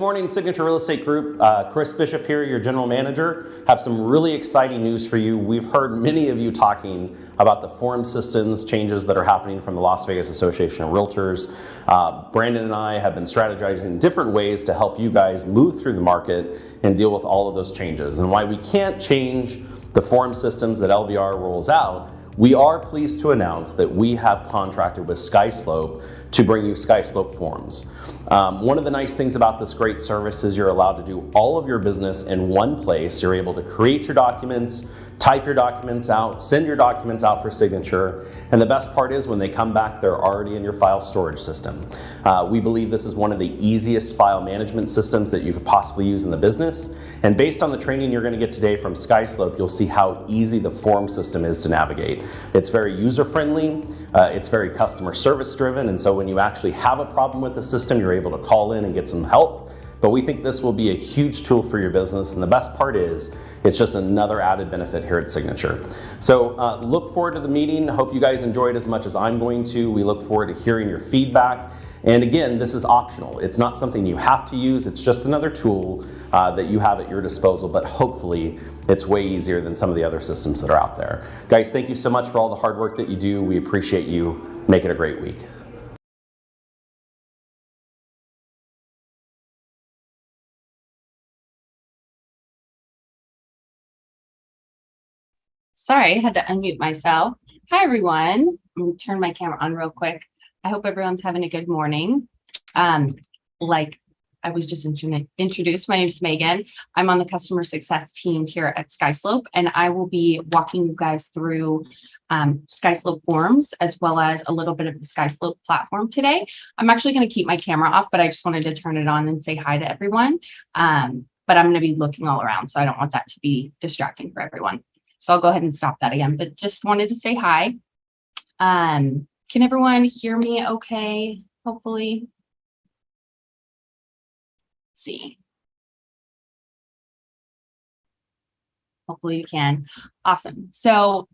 morning, Signature Real Estate Group. Chris Bishop here, your general manager. Have some really exciting news for you. We've heard many of you talking about the form systems changes that are happening from the Las Vegas Association of Realtors. Brandon and I have been strategizing in different ways to help you guys move through the market and deal with all of those changes. And why we can't change the form systems that LVR rolls out, we are pleased to announce that we have contracted with Skyslope to bring you Skyslope forms. One of the nice things about this great service is you're allowed to do all of your business in one place. You're able to create your documents, type your documents out, send your documents out for signature, and the best part is when they come back, they're already in your file storage system. We believe this is one of the easiest file management systems that you could possibly use in the business, and based on the training you're going to get today from Skyslope, you'll see how easy the form system is to navigate. It's very user-friendly, it's very customer service driven, and so when you actually have a problem with the system, you're able to call in and get some help. But we think this will be a huge tool for your business, and the best part is it's just another added benefit here at Signature. So look forward to the meeting. Hope you guys enjoy it as much as I'm going to. We look forward to hearing your feedback. And again, this is optional. It's not something you have to use. It's just another tool that you have at your disposal, but hopefully it's way easier than some of the other systems that are out there. Guys, thank you so much for all the hard work that you do. We appreciate you. Make it a great week. Sorry, I had to unmute myself. Hi, everyone. I'm going to turn my camera on real quick. I hope everyone's having a good morning. Like I was just introduced, my name is Megan. I'm on the customer success team here at Skyslope, and I will be walking you guys through Skyslope forms as well as a little bit of the Skyslope platform today. I'm actually going to keep my camera off, but I just wanted to turn it on and say hi to everyone. But I'm going to be looking all around, so I don't want that to be distracting for everyone. So I'll go ahead and stop that again, but just wanted to say hi. Can everyone hear me okay? Hopefully. Let's see. Hopefully you can. Awesome. So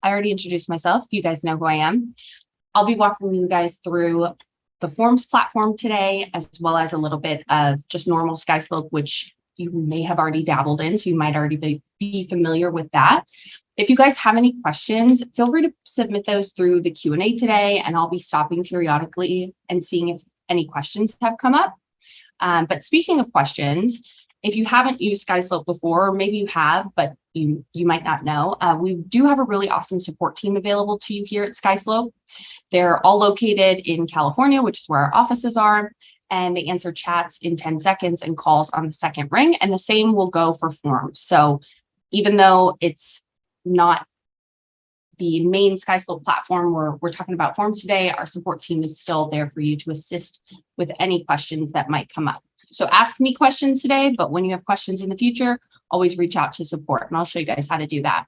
I already introduced myself. You guys know who I am. I'll be walking you guys through the forms platform today, as well as a little bit of just normal Skyslope, which you may have already dabbled in, so you might already be familiar with that. If you guys have any questions, feel free to submit those through the Q&A today, and I'll be stopping periodically and seeing if any questions have come up. But speaking of questions, if you haven't used Skyslope before, or maybe you have, but you might not know, we do have a really awesome support team available to you here at Skyslope. They're all located in California, which is where our offices are, and they answer chats in 10 seconds and calls on the second ring, and the same will go for forms. So even though it's not the main Skyslope platform where we're talking about forms today, our support team is still there for you to assist with any questions that might come up. So ask me questions today, but when you have questions in the future, always reach out to support, and I'll show you guys how to do that.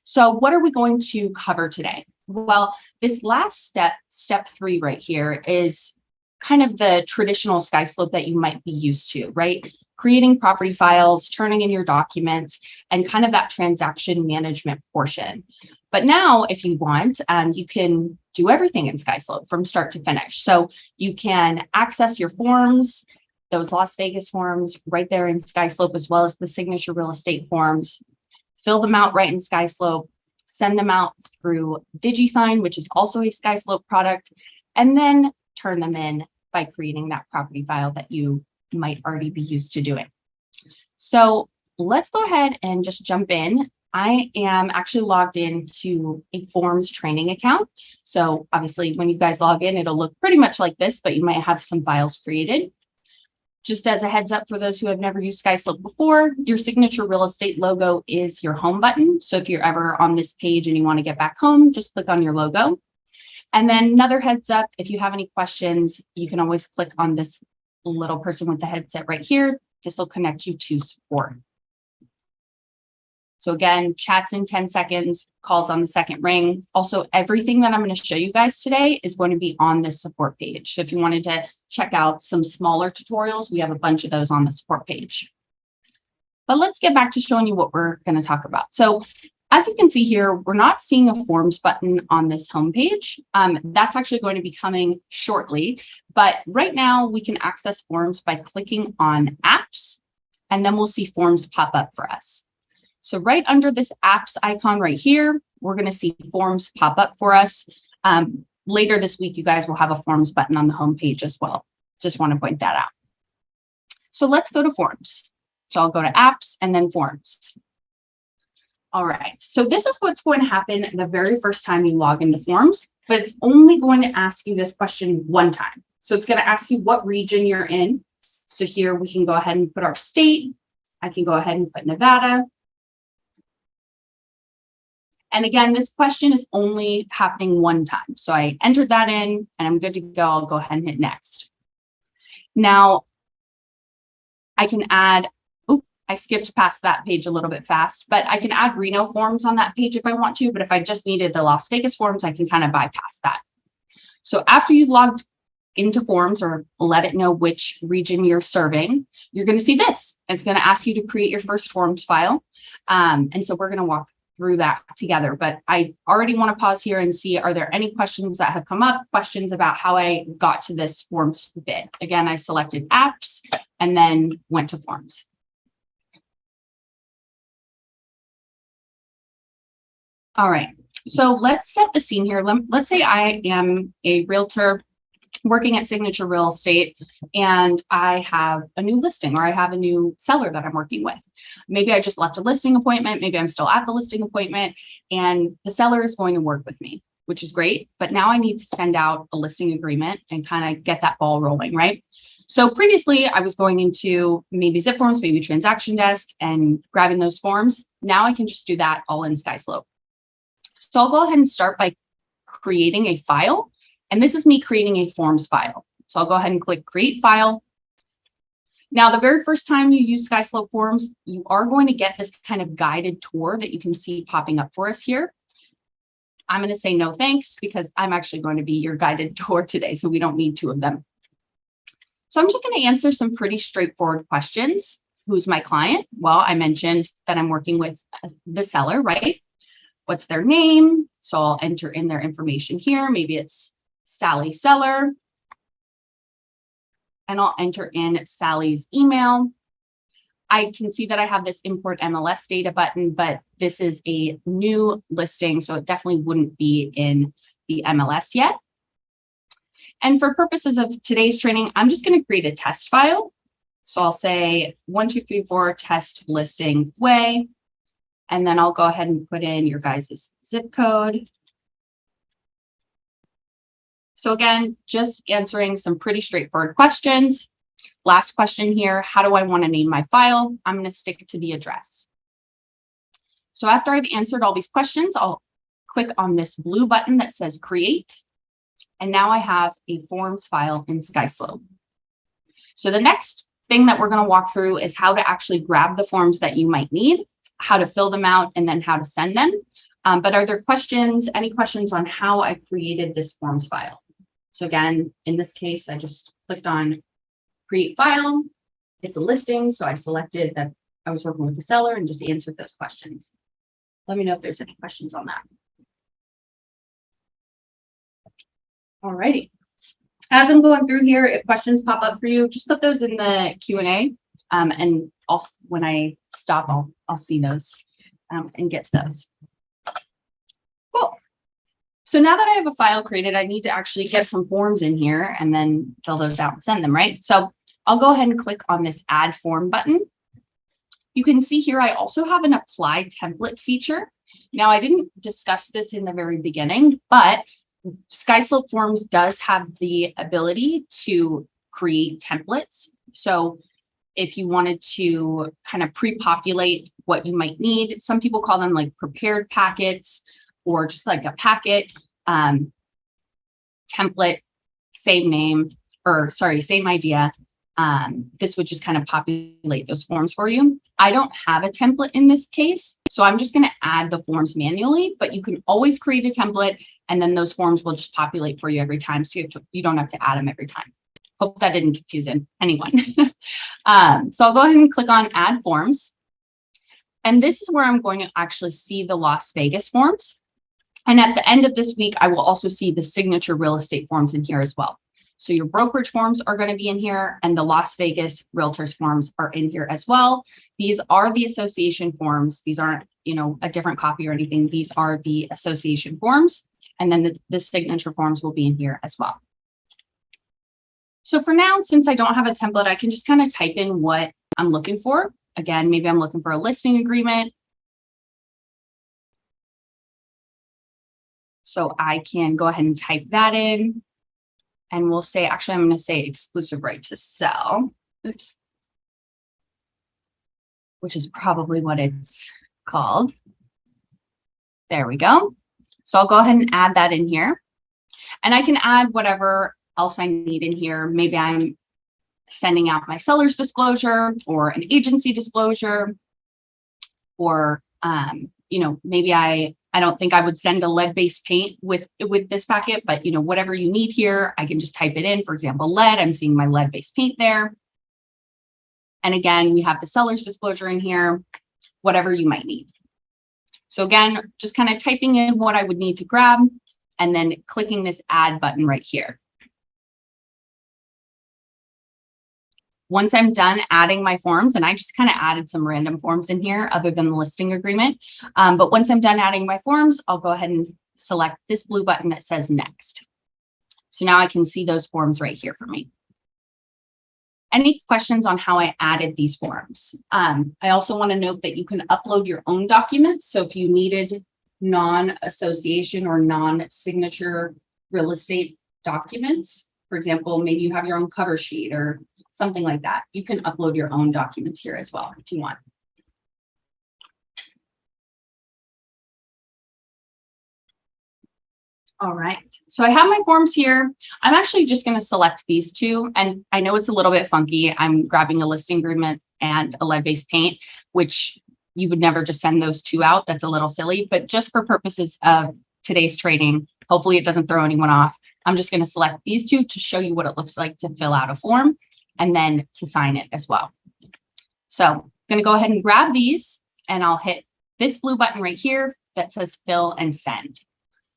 So what are we going to cover today? Well, this last step 3 right here, is kind of the traditional Skyslope that you might be used to, right? Creating property files, turning in your documents, and kind of that transaction management portion. But now, if you want, you can do everything in Skyslope from start to finish. So you can access your forms, those Las Vegas forms, right there in Skyslope, as well as the signature real estate forms. Fill them out right in Skyslope, send them out through DigiSign, which is also a Skyslope product, and then turn them in by creating that property file that you might already be used to doing. So let's go ahead and just jump in. I am actually logged into a forms training account. So obviously when you guys log in, it'll look pretty much like this, but you might have some files created. Just as a heads up for those who have never used Skyslope before, your signature real estate logo is your home button. So if you're ever on this page and you want to get back home, just click on your logo. And then another heads up, if you have any questions, you can always click on this little person with the headset right here. This will connect you to support. So again, chats in 10 seconds, calls on the second ring. Also, everything that I'm going to show you guys today is going to be on this support page. So if you wanted to check out some smaller tutorials, we have a bunch of those on the support page. But let's get back to showing you what we're going to talk about. So As you can see here, we're not seeing a forms button on this homepage. That's actually going to be coming shortly, but right now we can access forms by clicking on apps, and then we'll see forms pop up for us. So right under this apps icon right here, we're going to see forms pop up for us. Later this week, you guys will have a forms button on the homepage as well. Just want to point that out. So let's go to forms. So I'll go to apps and then forms. All right, so this is what's going to happen the very first time you log into forms, but it's only going to ask you this question one time. So it's going to ask you what region you're in. So here we can go ahead and put our state. I can go ahead and put Nevada. And again, this question is only happening one time. So I entered that in and I'm good to go. I'll go ahead and hit next. Now I can add, I skipped past that page a little bit fast, but I can add Reno forms on that page if I want to, but if I just needed the Las Vegas forms, I can kind of bypass that. So after you've logged into forms or let it know which region you're serving, you're going to see this. It's going to ask you to create your first forms file. And so we're going to walk through that together, but I already want to pause here and see, are there any questions that have come up, questions about how I got to this forms bit? Again, I selected apps and then went to forms. All right, so let's set the scene here. Let's say I am a realtor working at Signature Real Estate and I have a new listing or I have a new seller that I'm working with. Maybe I just left a listing appointment, maybe I'm still at the listing appointment and the seller is going to work with me, which is great, but now I need to send out a listing agreement and kind of get that ball rolling, right? So previously I was going into maybe Zip Forms, maybe Transaction Desk and grabbing those forms. Now I can just do that all in Skyslope. So I'll go ahead and start by creating a file. And this is me creating a forms file. So I'll go ahead and click create file. Now, the very first time you use Skyslope forms, you are going to get this kind of guided tour that you can see popping up for us here. I'm going to say no thanks because I'm actually going to be your guided tour today, so we don't need two of them. So I'm just going to answer some pretty straightforward questions. Who's my client? Well, I mentioned that I'm working with the seller, right? What's their name? So I'll enter in their information here. Maybe it's Sally Seller. And I'll enter in Sally's email. I can see that I have this import MLS data button, but this is a new listing, so it definitely wouldn't be in the MLS yet. And for purposes of today's training, I'm just going to create a test file. So I'll say 1234 test listing way. And then I'll go ahead and put in your guys' zip code. So again, just answering some pretty straightforward questions. Last question here, how do I want to name my file? I'm going to stick to the address. So after I've answered all these questions, I'll click on this blue button that says create. And now I have a forms file in Skyslope. So the next thing that we're going to walk through is how to actually grab the forms that you might need, how to fill them out, and then how to send them. But are there questions, any questions on how I created this forms file? So again, in this case, I just clicked on create file. It's a listing, so I selected that I was working with the seller and just answered those questions. Let me know if there's any questions on that. Alrighty. As I'm going through here, if questions pop up for you, just put those in the Q&A, and also when I stop, I'll see those and get to those. Cool. So now that I have a file created, I need to actually get some forms in here and then fill those out and send them, right? So I'll go ahead and click on this add form button. You can see here, I also have an apply template feature. Now, I didn't discuss this in the very beginning, but Skyslope Forms does have the ability to create templates. So if you wanted to kind of pre-populate what you might need, some people call them like prepared packets or just like a packet template, same name, or sorry, same idea. This would just kind of populate those forms for you. I don't have a template in this case, so I'm just going to add the forms manually, but you can always create a template and then those forms will just populate for you every time. So you don't have to add them every time. Hope that didn't confuse anyone. So I'll go ahead and click on add forms. And this is where I'm going to actually see the Las Vegas forms. And at the end of this week, I will also see the signature real estate forms in here as well. So your brokerage forms are going to be in here, and the Las Vegas realtors forms are in here as well. These are the association forms. These aren't, a different copy or anything. These are the association forms. And then the signature forms will be in here as well. So for now, since I don't have a template, I can just kind of type in what I'm looking for. Again, maybe I'm looking for a listing agreement. So I can go ahead and type that in. And we'll say, actually, I'm going to say exclusive right to sell. Oops. Which is probably what it's called. There we go. So I'll go ahead and add that in here. And I can add whatever else I need in here. Maybe I'm sending out my seller's disclosure or an agency disclosure, or maybe I don't think I would send a lead-based paint with this packet, but whatever you need here, I can just type it in. For example, lead, I'm seeing my lead-based paint there. And again, we have the seller's disclosure in here, whatever you might need. So again, just kind of typing in what I would need to grab and then clicking this add button right here. Once I'm done adding my forms, and I just kind of added some random forms in here other than the listing agreement. But once I'm done adding my forms, I'll go ahead and select this blue button that says next. So now I can see those forms right here for me. Any questions on how I added these forms? I also want to note that you can upload your own documents. So if you needed non-association or non-signature real estate documents, for example, maybe you have your own cover sheet or something like that, you can upload your own documents here as well if you want. All right, so I have my forms here. I'm actually just going to select these two, and I know it's a little bit funky. I'm grabbing a listing agreement and a lead-based paint, which you would never just send those two out. That's a little silly, but just for purposes of today's training, hopefully it doesn't throw anyone off. I'm just going to select these two to show you what it looks like to fill out a form and then to sign it as well. So I'm going to go ahead and grab these, and I'll hit this blue button right here that says fill and send.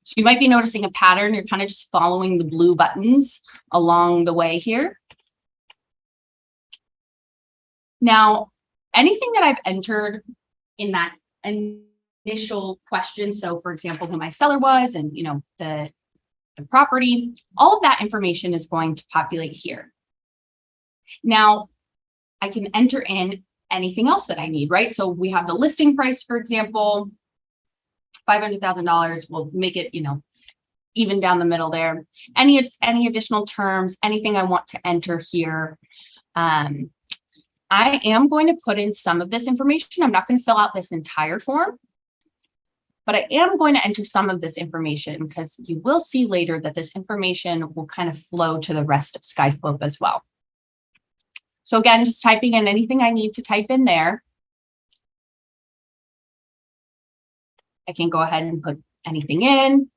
So you might be noticing a pattern. You're kind of just following the blue buttons along the way here. Now, anything that I've entered in that initial question, so for example, who my seller was and the property, all of that information is going to populate here. Now, I can enter in anything else that I need, right? So we have the listing price, for example, $500,000. We'll make it, even down the middle there. Any additional terms, anything I want to enter here. I am going to put in some of this information. I'm not going to fill out this entire form, but I am going to enter some of this information because you will see later that this information will kind of flow to the rest of Skyslope as well. So again, just typing in anything I need to type in there. I can go ahead and put anything in.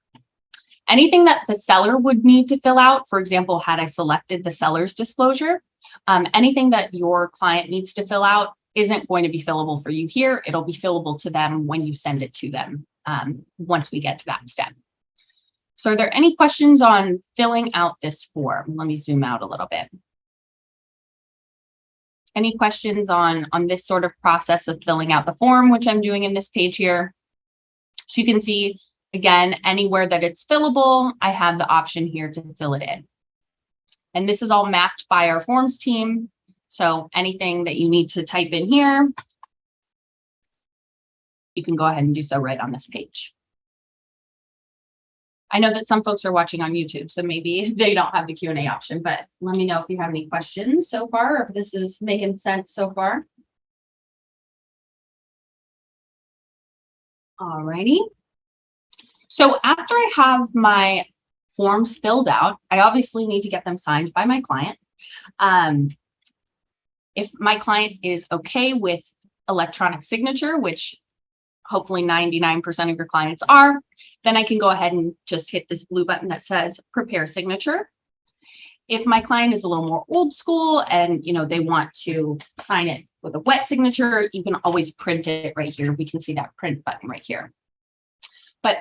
Anything that the seller would need to fill out, for example, had I selected the seller's disclosure, anything that your client needs to fill out isn't going to be fillable for you here. It'll be fillable to them when you send it to them once we get to that step. So are there any questions on filling out this form? Let me zoom out a little bit. Any questions on this sort of process of filling out the form, which I'm doing in this page here? So you can see, again, anywhere that it's fillable, I have the option here to fill it in. And this is all mapped by our forms team. So anything that you need to type in here, you can go ahead and do so right on this page. I know that some folks are watching on YouTube, so maybe they don't have the Q&A option, but let me know if you have any questions so far, or if this is making sense so far. All righty. So after I have my forms filled out, I obviously need to get them signed by my client. If my client is okay with electronic signature, which hopefully 99% of your clients are, then I can go ahead and just hit this blue button that says prepare signature. If my client is a little more old school and they want to sign it with a wet signature, you can always print it right here. We can see that print button right here. But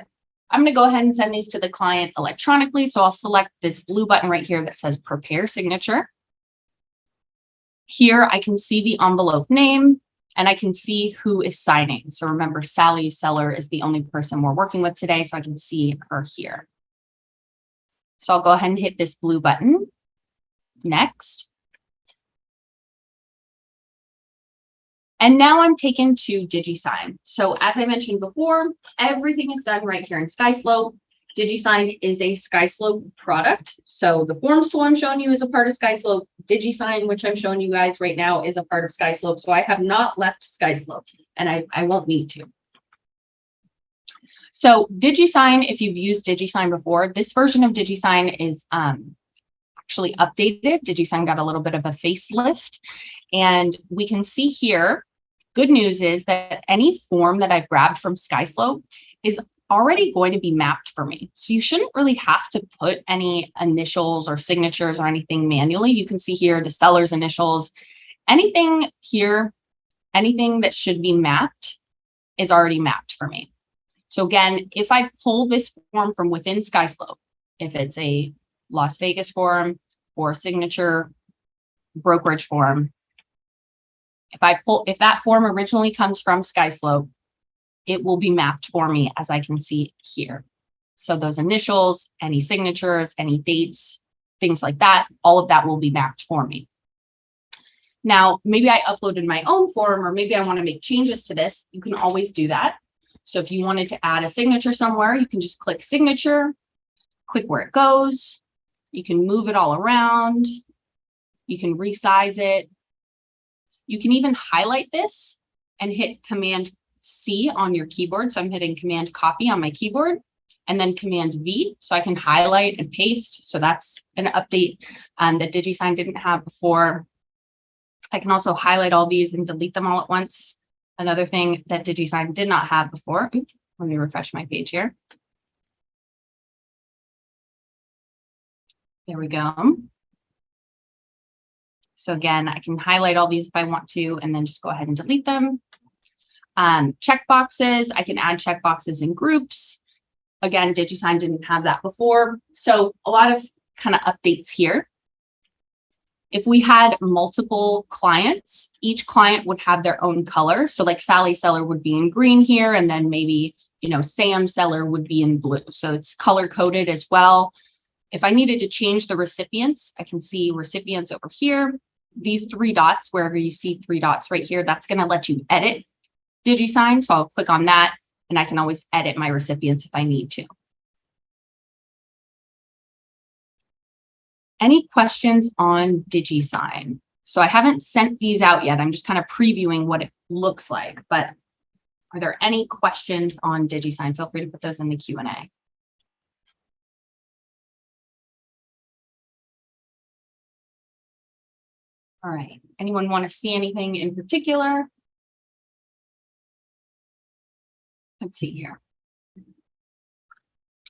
I'm going to go ahead and send these to the client electronically. So I'll select this blue button right here that says Prepare Signature. Here I can see the envelope name and I can see who is signing. So remember, Sally Seller is the only person we're working with today, so I can see her here. So I'll go ahead and hit this blue button. Next. And now I'm taken to DigiSign. So as I mentioned before, everything is done right here in Skyslope. DigiSign is a Skyslope product. So the Forms tool I'm showing you is a part of Skyslope. DigiSign, which I'm showing you guys right now, is a part of Skyslope. So I have not left Skyslope, and I won't need to. So DigiSign, if you've used DigiSign before, this version of DigiSign is actually updated. DigiSign got a little bit of a facelift, and we can see here, good news is that any form that I've grabbed from Skyslope is already going to be mapped for me. So you shouldn't really have to put any initials or signatures or anything manually. You can see here the seller's initials. Anything here, anything that should be mapped is already mapped for me. So again, if I pull this form from within Skyslope, if it's a Las Vegas form or signature brokerage form, if that form originally comes from Skyslope, it will be mapped for me as I can see here. So those initials, any signatures, any dates, things like that, all of that will be mapped for me. Now, maybe I uploaded my own form, or maybe I want to make changes to this. You can always do that. So if you wanted to add a signature somewhere, you can just click signature, click where it goes. You can move it all around. You can resize it. You can even highlight this and hit Command C on your keyboard. So I'm hitting Command Copy on my keyboard and then Command V. So I can highlight and paste. So that's an update that DigiSign didn't have before. I can also highlight all these and delete them all at once. Another thing that DigiSign did not have before. Oops, let me refresh my page here. There we go. So again, I can highlight all these if I want to, and then just go ahead and delete them. Checkboxes, I can add checkboxes in groups. Again, DigiSign didn't have that before. So a lot of kind of updates here. If we had multiple clients, each client would have their own color. So like Sally Seller would be in green here, and then maybe, Sam Seller would be in blue. So it's color coded as well. If I needed to change the recipients, I can see recipients over here. These three dots, wherever you see three dots right here, that's going to let you edit DigiSign. So I'll click on that and I can always edit my recipients if I need to. Any questions on DigiSign? So I haven't sent these out yet. I'm just kind of previewing what it looks like, but are there any questions on DigiSign? Feel free to put those in the Q&A. All right, anyone want to see anything in particular? Let's see here.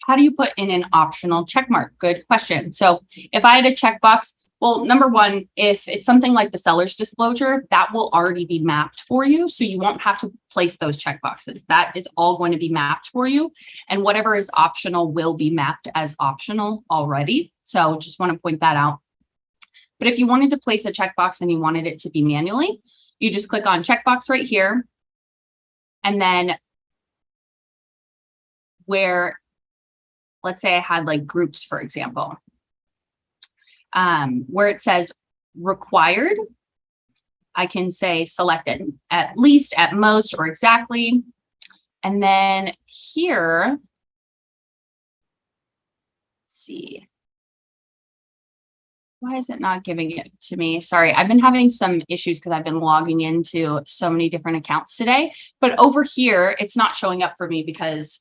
How do you put in an optional check mark? Good question. So if I had a checkbox, well, number one, if it's something like the seller's disclosure, that will already be mapped for you. So you won't have to place those checkboxes. That is all going to be mapped for you. And whatever is optional will be mapped as optional already. So just want to point that out. But if you wanted to place a checkbox and you wanted it to be manually, you just click on checkbox right here. And then where, let's say I had like groups, for example, where it says required, I can say selected at least, at most, or exactly. And then here, let's see. Why is it not giving it to me? Sorry, I've been having some issues because I've been logging into so many different accounts today. But over here, it's not showing up for me because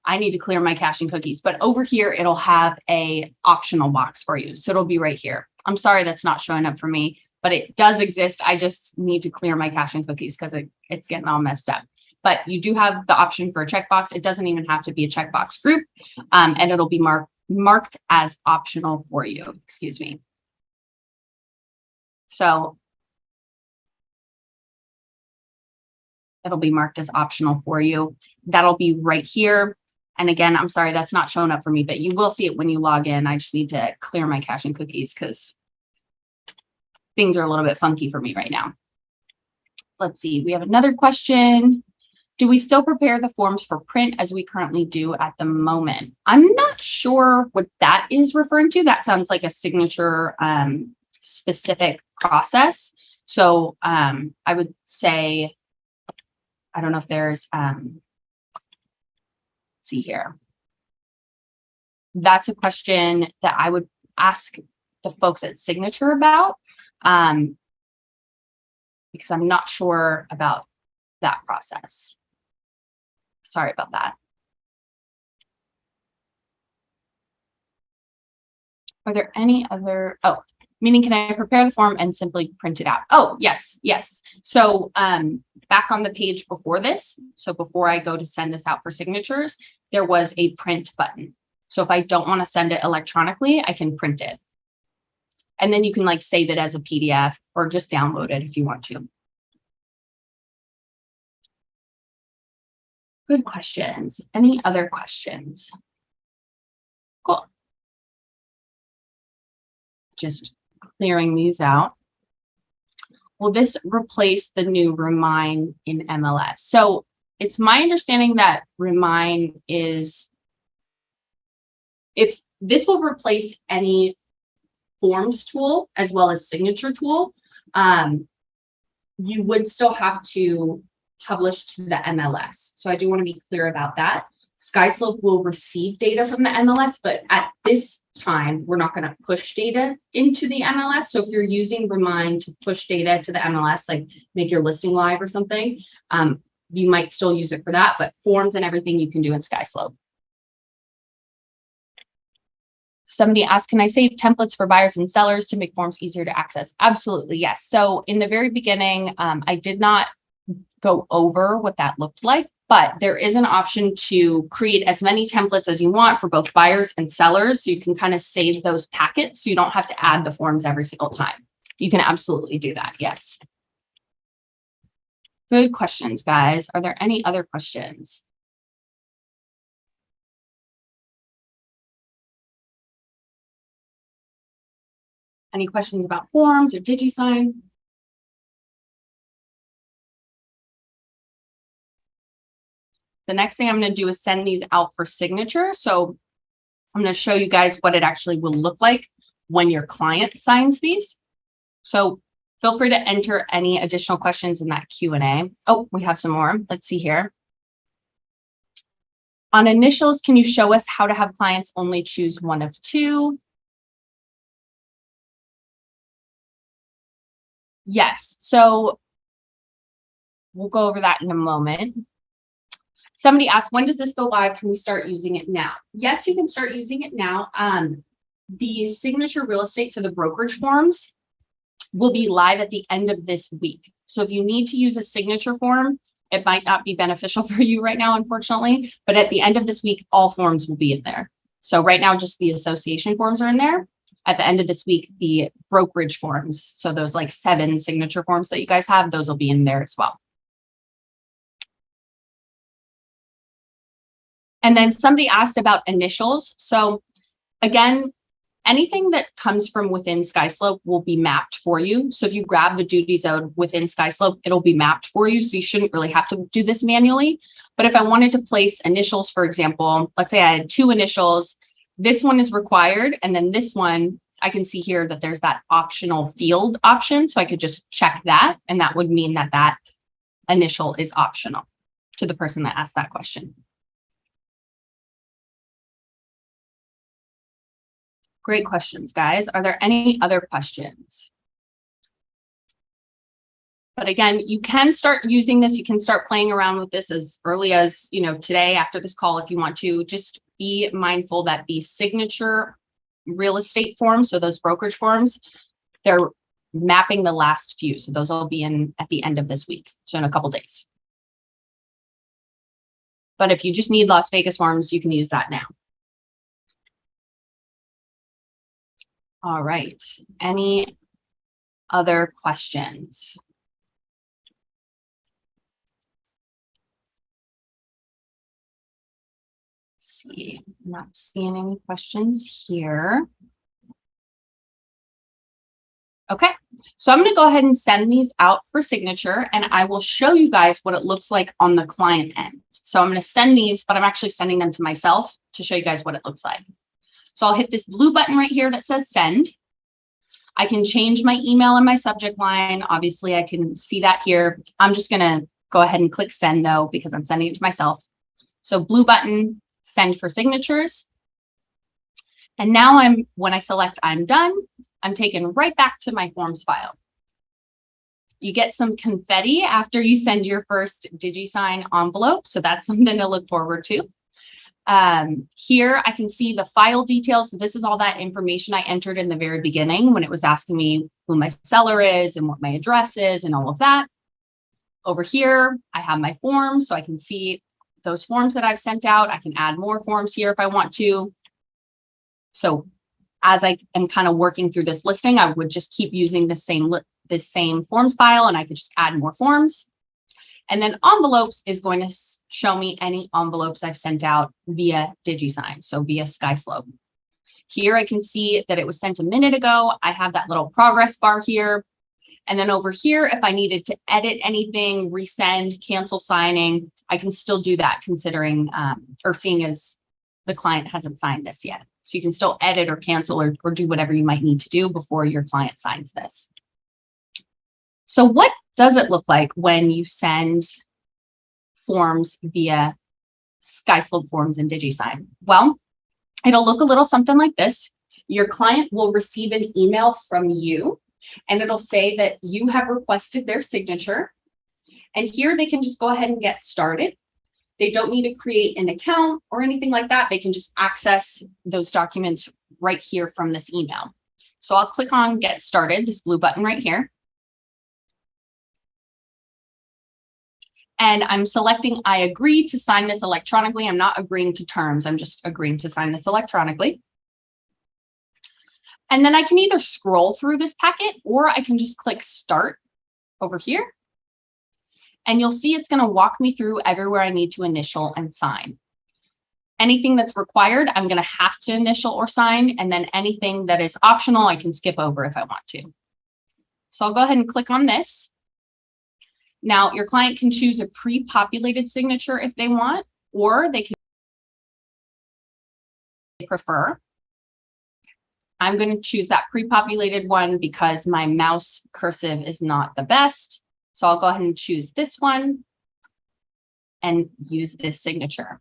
I need to clear my cache and cookies. But over here, it'll have a optional box for you. So it'll be right here. I'm sorry that's not showing up for me, but it does exist. I just need to clear my cache and cookies because it's getting all messed up. But you do have the option for a checkbox. It doesn't even have to be a checkbox group, and it'll be marked as optional for you. Excuse me. So it'll be marked as optional for you. That'll be right here. And again, I'm sorry, that's not showing up for me, but you will see it when you log in. I just need to clear my cache and cookies because things are a little bit funky for me right now. Let's see, we have another question. Do we still prepare the forms for print as we currently do at the moment? I'm not sure what that is referring to. That sounds like a signature specific process. So I would say, I don't know if there's, let's see here. That's a question that I would ask the folks at Signature about, because I'm not sure about that process. Sorry about that. Are there any other, oh, meaning can I prepare the form and simply print it out? Oh, yes, yes. So back on the page before this, so before I go to send this out for signatures, there was a print button. So if I don't want to send it electronically, I can print it. And then you can like save it as a PDF or just download it if you want to. Good questions. Any other questions? Cool. Just clearing these out. Will this replace the new Remind in MLS? So it's my understanding that Remind is, if this will replace any forms tool as well as signature tool, you would still have to publish to the MLS. So I do want to be clear about that. Skyslope will receive data from the MLS, but at this time, we're not going to push data into the MLS. So if you're using Remind to push data to the MLS, like make your listing live or something, you might still use it for that, but forms and everything you can do in Skyslope. Somebody asked, can I save templates for buyers and sellers to make forms easier to access? Absolutely, yes. So in the very beginning, I did not go over what that looked like, but there is an option to create as many templates as you want for both buyers and sellers. So you can kind of save those packets so you don't have to add the forms every single time. You can absolutely do that, yes. Good questions, guys. Are there any other questions? Any questions about forms or DigiSign? The next thing I'm going to do is send these out for signature. So I'm going to show you guys what it actually will look like when your client signs these. So feel free to enter any additional questions in that Q&A. Oh, we have some more. Let's see here. On initials, can you show us how to have clients only choose one of two? Yes, so we'll go over that in a moment. Somebody asked, when does this go live? Can we start using it now? Yes, you can start using it now. The signature real estate, so the brokerage forms, will be live at the end of this week. So if you need to use a signature form, it might not be beneficial for you right now, unfortunately, but at the end of this week, all forms will be in there. So right now, just the association forms are in there. At the end of this week, the brokerage forms, so those like 7 signature forms that you guys have, those will be in there as well. And then somebody asked about initials. So again, anything that comes from within Skyslope will be mapped for you. So if you grab the duty zone within Skyslope, it'll be mapped for you. So you shouldn't really have to do this manually. But if I wanted to place initials, for example, let's say I had 2 initials, this one is required. And then this one, I can see here that there's that optional field option. So I could just check that. And that would mean that that initial is optional to the person that asked that question. Great questions, guys. Are there any other questions? But again, you can start using this. You can start playing around with this as early as, today after this call, if you want to. Just be mindful that the signature real estate forms, so those brokerage forms, they're mapping the last few. So those will be in at the end of this week, so in a couple days. But if you just need Las Vegas forms, you can use that now. All right. Any other questions? see, I'm not seeing any questions here. Okay, so I'm going to go ahead and send these out for signature, and I will show you guys what it looks like on the client end. So I'm going to send these, but I'm actually sending them to myself to show you guys what it looks like. So I'll hit this blue button right here that says send. I can change my email and my subject line. Obviously, I can see that here. I'm just going to go ahead and click send though, because I'm sending it to myself. So blue button, send for signatures. And now when I select I'm done, I'm taken right back to my forms file. You get some confetti after you send your first DigiSign envelope, so that's something to look forward to. Here I can see the file details. So this is all that information I entered in the very beginning when it was asking me who my seller is and what my address is and all of that. Over here, I have my forms, so I can see those forms that I've sent out. I can add more forms here if I want to. So as I am kind of working through this listing, I would just keep using this same forms file, and I could just add more forms. And then envelopes is going to show me any envelopes I've sent out via DigiSign, so via Skyslope. Here I can see that it was sent a minute ago. I have that little progress bar here. And then over here, if I needed to edit anything, resend, cancel signing, I can still do that considering or seeing as the client hasn't signed this yet. So you can still edit or cancel or do whatever you might need to do before your client signs this. So what does it look like when you send forms via Skyslope Forms and DigiSign? Well, it'll look a little something like this. Your client will receive an email from you, and it'll say that you have requested their signature. And here they can just go ahead and get started. They don't need to create an account or anything like that. They can just access those documents right here from this email. So I'll click on Get Started, this blue button right here. And I'm selecting I agree to sign this electronically. I'm not agreeing to terms. I'm just agreeing to sign this electronically. And then I can either scroll through this packet or I can just click Start over here. And you'll see it's going to walk me through everywhere I need to initial and sign. Anything that's required, I'm going to have to initial or sign. And then anything that is optional, I can skip over if I want to. So I'll go ahead and click on this. Now, your client can choose a pre-populated signature if they want, or they can prefer. I'm going to choose that pre-populated one because my mouse cursive is not the best. So I'll go ahead and choose this one and use this signature.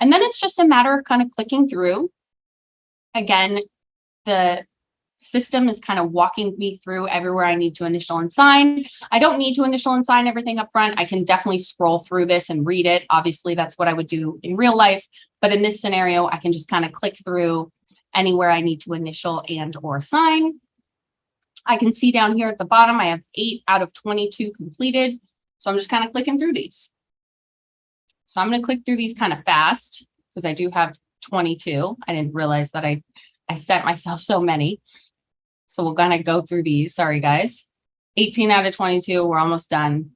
And then it's just a matter of kind of clicking through. Again, the system is kind of walking me through everywhere I need to initial and sign. I don't need to initial and sign everything up front. I can definitely scroll through this and read it. Obviously, that's what I would do in real life. But in this scenario, I can just kind of click through anywhere I need to initial and or sign. I can see down here at the bottom, I have 8 out of 22 completed. So I'm just kind of clicking through these. So I'm going to click through these kind of fast because I do have 22. I didn't realize that I sent myself so many. So we're going to go through these. Sorry, guys. 18 out of 22. We're almost done.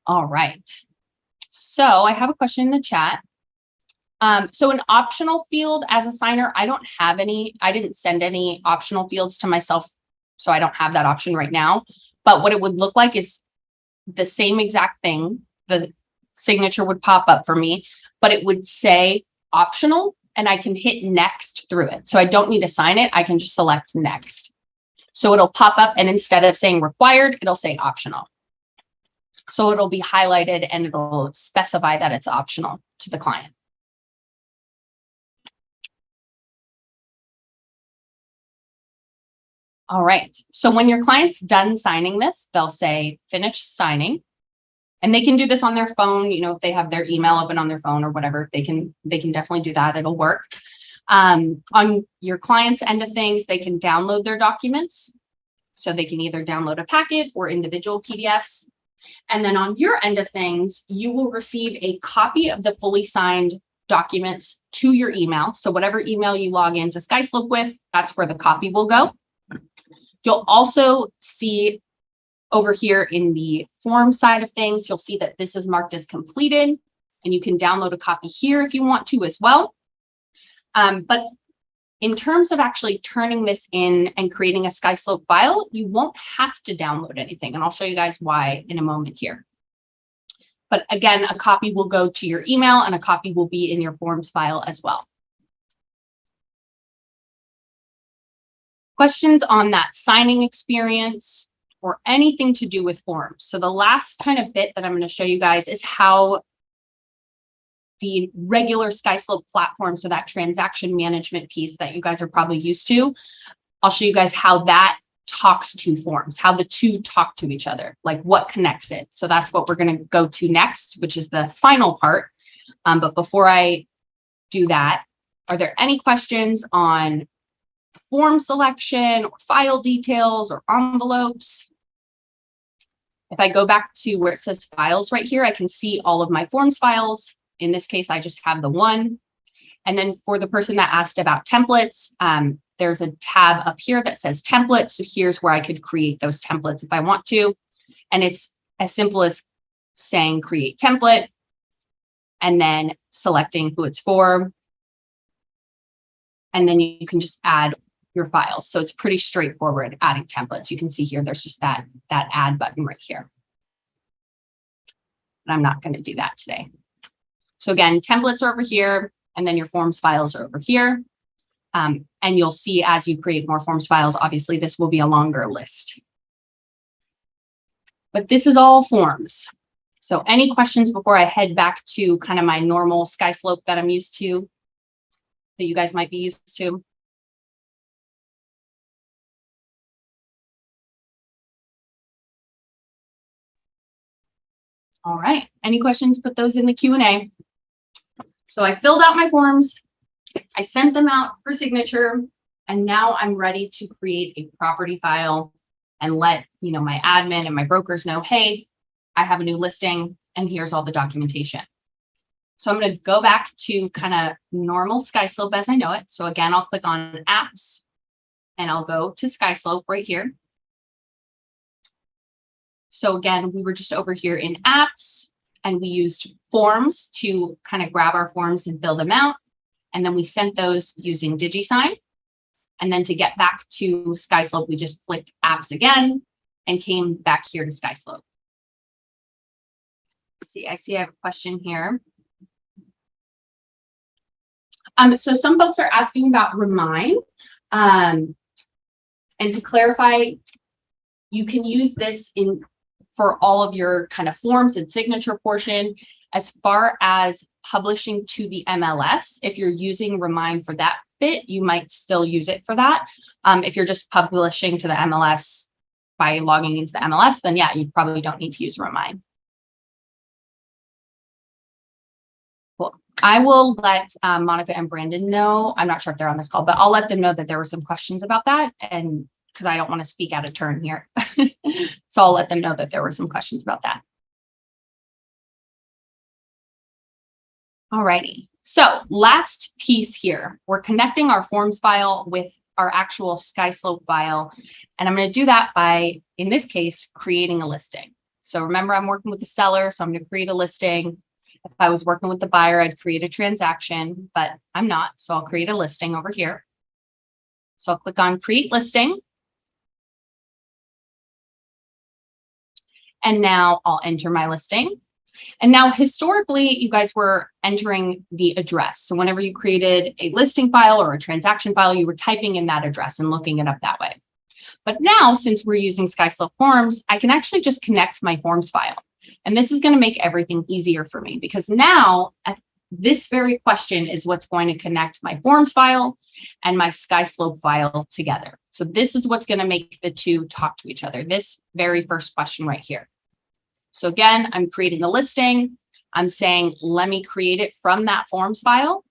All right. So I have a question in the chat. So an optional field as a signer, I don't have any. I didn't send any optional fields to myself, so I don't have that option right now. But what it would look like is the same exact thing. The signature would pop up for me, but it would say optional, and I can hit next through it. So I don't need to sign it. I can just select next. So it'll pop up, and instead of saying required, it'll say optional. So it'll be highlighted and it'll specify that it's optional to the client. All right, so when your client's done signing this, they'll say finish signing. And they can do this on their phone, you know, if they have their email open on their phone or whatever, they can definitely do that. It'll work. On your client's end of things, they can download their documents. So they can either download a packet or individual PDFs. And then on your end of things, you will receive a copy of the fully signed documents to your email. So whatever email you log into Skyslope with, that's where the copy will go. You'll also see over here in the form side of things, you'll see that this is marked as completed. and you can download a copy here if you want to as well. But in terms of actually turning this in and creating a Skyslope file, you won't have to download anything. And I'll show you guys why in a moment here. But again, a copy will go to your email and a copy will be in your forms file as well. Questions on that signing experience or anything to do with forms. So the last kind of bit that I'm going to show you guys is how the regular Skyslope platform, so that transaction management piece that you guys are probably used to, I'll show you guys how that talks to forms, how the two talk to each other, like what connects it. So that's what we're going to go to next, which is the final part. But before I do that, are there any questions on form selection or file details or envelopes? If I go back to where it says files right here, I can see all of my forms files. In this case, I just have the one. And then for the person that asked about templates, there's a tab up here that says templates. So here's where I could create those templates if I want to. And it's as simple as saying create template and then selecting who it's for. And then you can just add your files. So it's pretty straightforward adding templates. You can see here, there's just that add button right here. And I'm not going to do that today. So again, templates are over here, and then your forms files are over here. And you'll see as you create more forms files, obviously this will be a longer list. But this is all forms. So any questions before I head back to kind of my normal Skyslope that I'm used to, that you guys might be used to? All right, any questions, put those in the Q&A. So I filled out my forms, I sent them out for signature, and now I'm ready to create a property file and let my admin and my brokers know, hey, I have a new listing and here's all the documentation. So I'm going to go back to kind of normal Skyslope as I know it. So again, I'll click on apps and I'll go to Skyslope right here. So again, we were just over here in apps and we used forms to kind of grab our forms and fill them out. And then we sent those using DigiSign. And then to get back to Skyslope, we just clicked apps again and came back here to Skyslope. Let's see, I have a question here. So some folks are asking about Remind. And to clarify, you can use this for all of your kind of forms and signature portion. As far as publishing to the MLS, if you're using Remind for that bit, you might still use it for that. If you're just publishing to the MLS by logging into the MLS, then yeah, you probably don't need to use Remind. Cool. I will let Monica and Brandon know. I'm not sure if they're on this call, but I'll let them know that there were some questions about that, and because I don't want to speak out of turn here. So I'll let them know that there were some questions about that. Alrighty, so last piece here, we're connecting our forms file with our actual Skyslope file. And I'm going to do that by, in this case, creating a listing. So remember, I'm working with the seller, so I'm going to create a listing. If I was working with the buyer, I'd create a transaction, but I'm not. So I'll create a listing over here. So I'll click on create listing. And now I'll enter my listing. And now historically, you guys were entering the address. So whenever you created a listing file or a transaction file, you were typing in that address and looking it up that way. But now, since we're using Skyslope Forms, I can actually just connect my forms file. And this is going to make everything easier for me because now this very question is what's going to connect my forms file and my Skyslope file together. So this is what's going to make the two talk to each other. This very first question right here. So again, I'm creating a listing. I'm saying, let me create it from that forms file.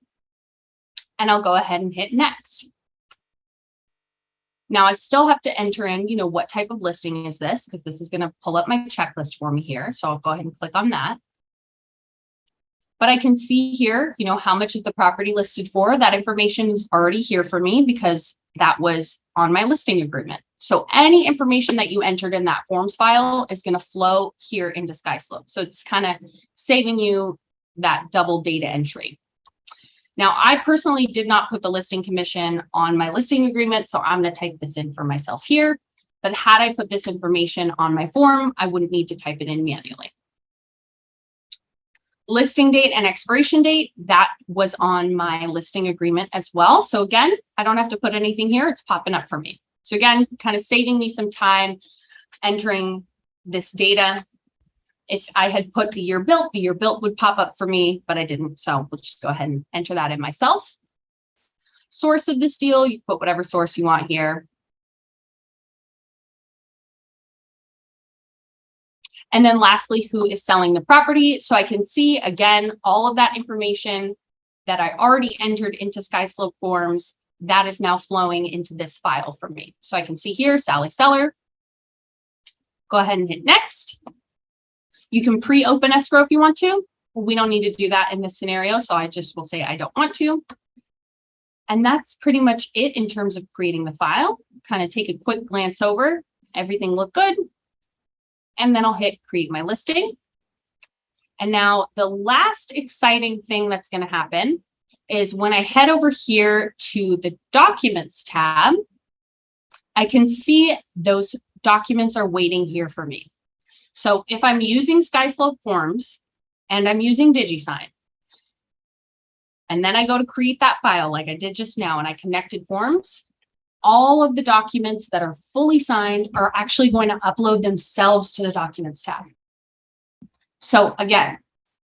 And I'll go ahead and hit next. Now I still have to enter in, what type of listing is this? Because this is going to pull up my checklist for me here. So I'll go ahead and click on that. But I can see here, how much is the property listed for? That information is already here for me because that was on my listing agreement. So any information that you entered in that forms file is going to flow here into Skyslope. So it's kind of saving you that double data entry. Now, I personally did not put the listing commission on my listing agreement, so I'm going to type this in for myself here. But had I put this information on my form, I wouldn't need to type it in manually. Listing date and expiration date, that was on my listing agreement as well. So again, I don't have to put anything here. It's popping up for me. So again, kind of saving me some time entering this data. If I had put the year built would pop up for me, but I didn't. So we'll just go ahead and enter that in myself. Source of this deal, you put whatever source you want here. And then lastly, who is selling the property. So I can see, again, all of that information that I already entered into Skyslope forms, that is now flowing into this file for me. So I can see here, Sally Seller. Go ahead and hit next. You can pre-open escrow if you want to. We don't need to do that in this scenario, so I just will say I don't want to. And that's pretty much it in terms of creating the file. Kind of take a quick glance over. Everything looked good. And then I'll hit create my listing. And now the last exciting thing that's going to happen is when I head over here to the documents tab, I can see those documents are waiting here for me. So if I'm using Skyslope forms and I'm using DigiSign, and then I go to create that file like I did just now and I connected forms, all of the documents that are fully signed are actually going to upload themselves to the Documents tab. So again,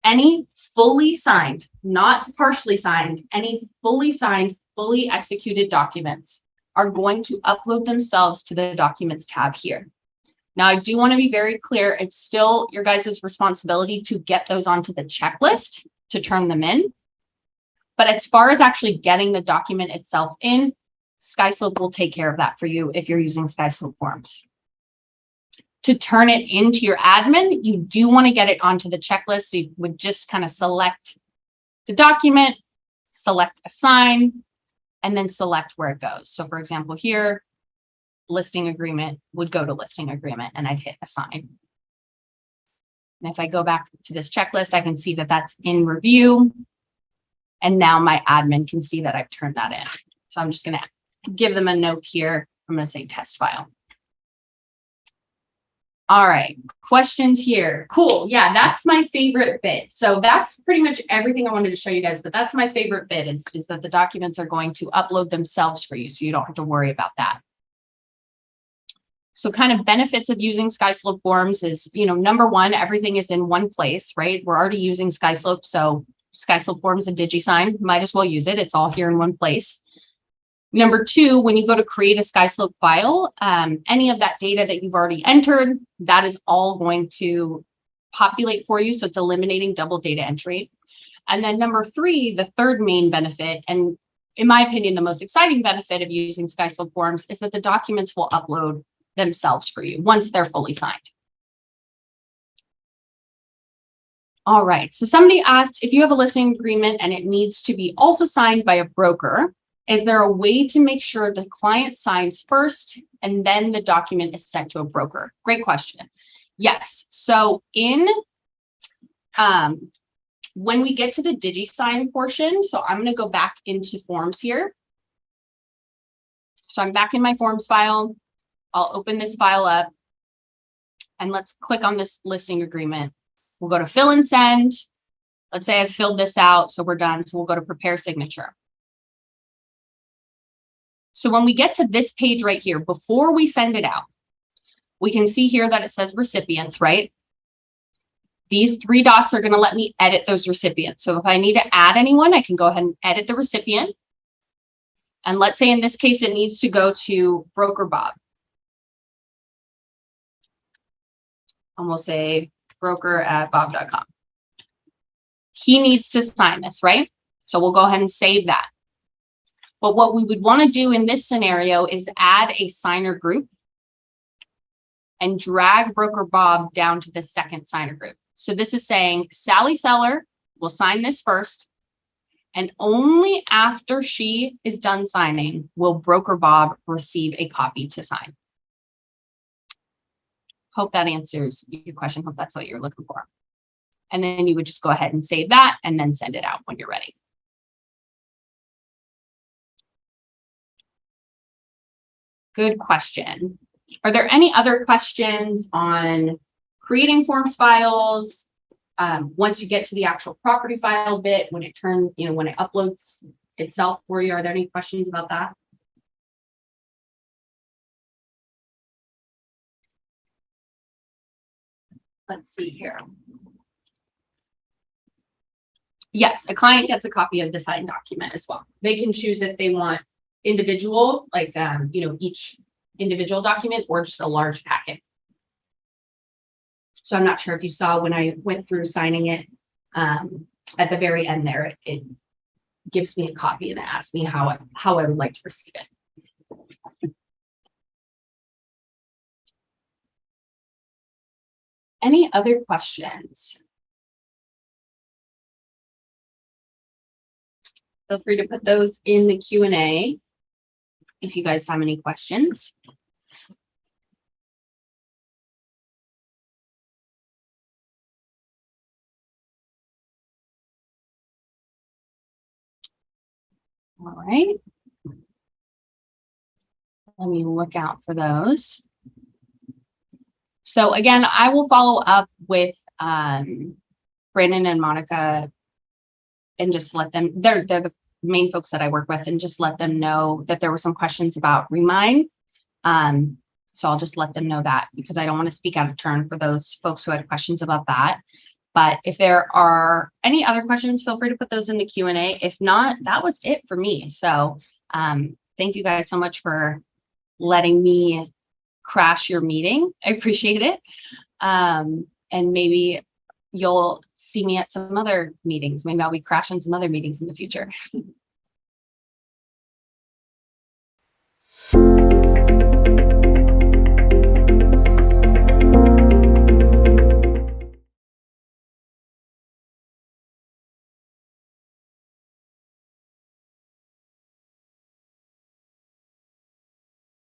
any fully signed, not partially signed, any fully signed, fully executed documents are going to upload themselves to the Documents tab here. Now, I do want to be very clear, it's still your guys' responsibility to get those onto the checklist to turn them in. But as far as actually getting the document itself in, Skyslope will take care of that for you if you're using Skyslope forms. To turn it into your admin, you do want to get it onto the checklist. So you would just kind of select the document, select assign, and then select where it goes. So for example, here, listing agreement would go to listing agreement and I'd hit assign. And if I go back to this checklist, I can see that that's in review. And now my admin can see that I've turned that in. So I'm just going to give them a note here. I'm going to say test file. All right, questions here. Cool. Yeah, that's my favorite bit. So that's pretty much everything I wanted to show you guys, but that's my favorite bit is that the documents are going to upload themselves for you, so you don't have to worry about that. So kind of benefits of using Skyslope forms is, number one, everything is in one place, right? We're already using Skyslope, so Skyslope forms and DigiSign, might as well use it. It's all here in one place. Number two, when you go to create a Skyslope file, any of that data that you've already entered, that is all going to populate for you. So it's eliminating double data entry. And then number three, the third main benefit, and in my opinion, the most exciting benefit of using Skyslope forms is that the documents will upload themselves for you once they're fully signed. All right, so somebody asked if you have a listing agreement and it needs to be also signed by a broker, is there a way to make sure the client signs first and then the document is sent to a broker? Great question. Yes, so when we get to the DigiSign portion, so I'm going to go back into forms here. So I'm back in my forms file. I'll open this file up and let's click on this listing agreement. We'll go to fill and send. Let's say I've filled this out, so we're done. So we'll go to prepare signature. So when we get to this page right here, before we send it out, we can see here that it says recipients, right? These three dots are going to let me edit those recipients. So if I need to add anyone, I can go ahead and edit the recipient. And let's say in this case, it needs to go to broker Bob. And we'll say broker@bob.com. He needs to sign this, right? So we'll go ahead and save that. But what we would want to do in this scenario is add a signer group and drag broker Bob down to the second signer group. So this is saying Sally Seller will sign this first, and only after she is done signing will broker Bob receive a copy to sign. Hope that answers your question. Hope that's what you're looking for. And then you would just go ahead and save that and then send it out when you're ready. Good question. Are there any other questions on creating forms files? Once you get to the actual property file bit, when it turns, when it uploads itself for you, are there any questions about that? Let's see here. Yes, a client gets a copy of the signed document as well. They can choose if they want individual, like, each individual document, or just a large packet. So I'm not sure if you saw when I went through signing it, at the very end there, it gives me a copy and it asks me how I would like to receive it. Any other questions? Feel free to put those in the Q&A if you guys have any questions. All right. Let me look out for those. So again, I will follow up with Brandon and Monica and just let them, they're the main folks that I work with, and just let them know that there were some questions about Remind. So I'll just let them know that, because I don't want to speak out of turn for those folks who had questions about that. But if there are any other questions, feel free to put those in the Q&A. If not, that was it for me. So thank you guys so much for letting me crash your meeting. I appreciate it. And maybe you'll see me at some other meetings. Maybe I'll be crashing some other meetings in the future.